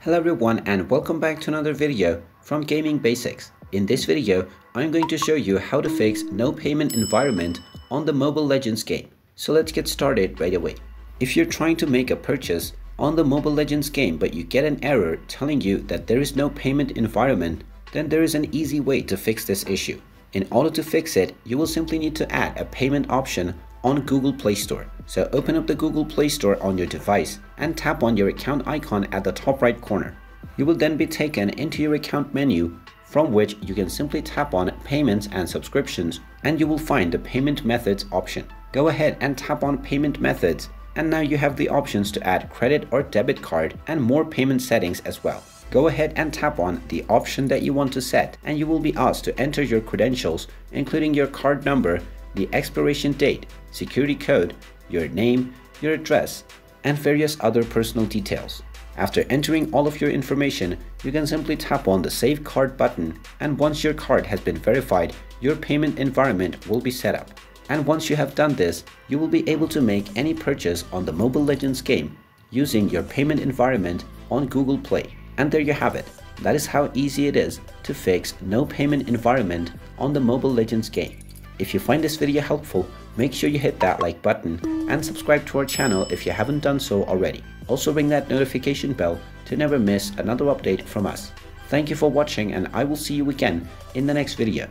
Hello everyone and welcome back to another video from Gaming Basics. In this video, I'm going to show you how to fix no payment environment on the Mobile Legends game. So let's get started right away. If you're trying to make a purchase on the Mobile Legends game but you get an error telling you that there is no payment environment, then there is an easy way to fix this issue. In order to fix it, you will simply need to add a payment option on Google Play Store. So open up the Google Play Store on your device and tap on your account icon at the top right corner. You will then be taken into your account menu, from which you can simply tap on Payments and Subscriptions, and you will find the Payment Methods option. Go ahead and tap on Payment Methods, and now you have the options to add credit or debit card and more payment settings as well. Go ahead and tap on the option that you want to set, and you will be asked to enter your credentials, including your card number, the expiration date, security code, your name, your address, and various other personal details. After entering all of your information, you can simply tap on the Save Card button, and once your card has been verified, your payment environment will be set up. And once you have done this, you will be able to make any purchase on the Mobile Legends game using your payment environment on Google Play. And there you have it. That is how easy it is to fix no payment environment on the Mobile Legends game. If you find this video helpful, make sure you hit that like button and subscribe to our channel if you haven't done so already. Also ring that notification bell to never miss another update from us. Thank you for watching, and I will see you again in the next video.